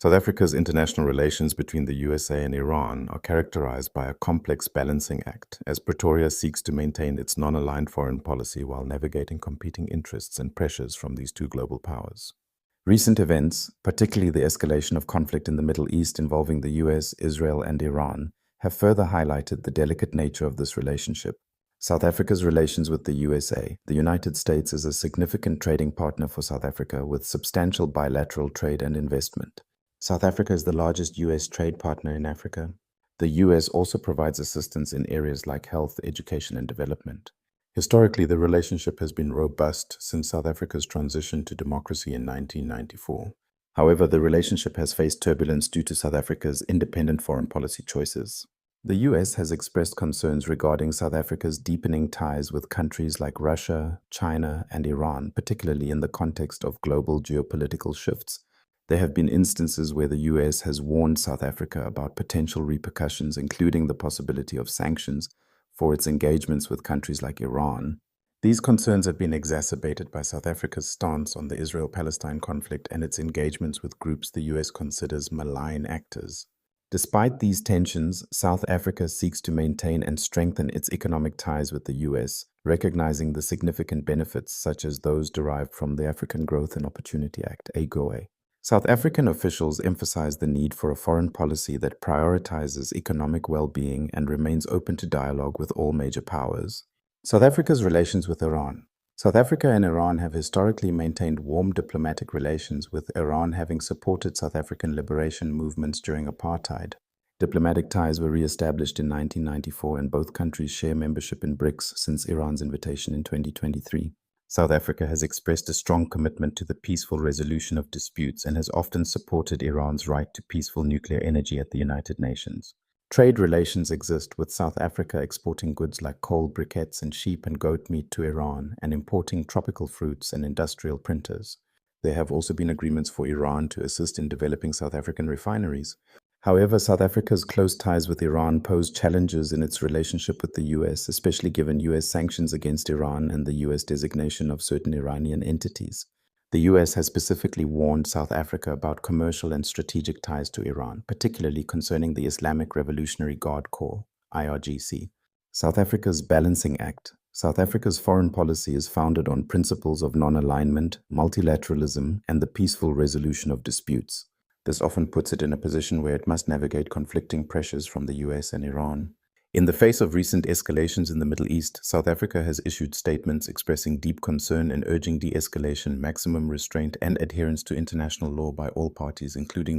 South Africa's international relations between the USA and Iran are characterized by a complex balancing act, as Pretoria seeks to maintain its non-aligned foreign policy while navigating competing interests and pressures from these two global powers. Recent events, particularly the escalation of conflict in the Middle East involving the US, Israel, and Iran, have further highlighted the delicate nature of this relationship. South Africa's relations with the USA. The United States is a significant trading partner for South Africa with substantial bilateral trade and investment. South Africa is the largest US trade partner in Africa. The US also provides assistance in areas like health, education, and development. Historically, the relationship has been robust since South Africa's transition to democracy in 1994. However, the relationship has faced turbulence due to South Africa's independent foreign policy choices. The US has expressed concerns regarding South Africa's deepening ties with countries like Russia, China, and Iran, particularly in the context of global geopolitical shifts. There have been instances where the US has warned South Africa about potential repercussions, including the possibility of sanctions for its engagements with countries like Iran. These concerns have been exacerbated by South Africa's stance on the Israel-Palestine conflict and its engagements with groups the US considers malign actors. Despite these tensions, South Africa seeks to maintain and strengthen its economic ties with the US, recognizing the significant benefits such as those derived from the African Growth and Opportunity Act, AGOA. South African officials emphasize the need for a foreign policy that prioritizes economic well-being and remains open to dialogue with all major powers. South Africa's relations with Iran. South Africa and Iran have historically maintained warm diplomatic relations, with Iran having supported South African liberation movements during apartheid. Diplomatic ties were re-established in 1994, and both countries share membership in BRICS since Iran's invitation in 2023. South Africa has expressed a strong commitment to the peaceful resolution of disputes and has often supported Iran's right to peaceful nuclear energy at the United Nations. Trade relations exist, with South Africa exporting goods like coal briquettes and sheep and goat meat to Iran and importing tropical fruits and industrial printers. There have also been agreements for Iran to assist in developing South African refineries. However, South Africa's close ties with Iran pose challenges in its relationship with the US, especially given US sanctions against Iran and the US designation of certain Iranian entities. The US has specifically warned South Africa about commercial and strategic ties to Iran, particularly concerning the Islamic Revolutionary Guard Corps, IRGC. South Africa's Balancing Act. South Africa's foreign policy is founded on principles of non-alignment, multilateralism, and the peaceful resolution of disputes. This often puts it in a position where it must navigate conflicting pressures from the US and Iran. In the face of recent escalations in the Middle East, South Africa has issued statements expressing deep concern and urging de-escalation, maximum restraint, and adherence to international law by all parties, including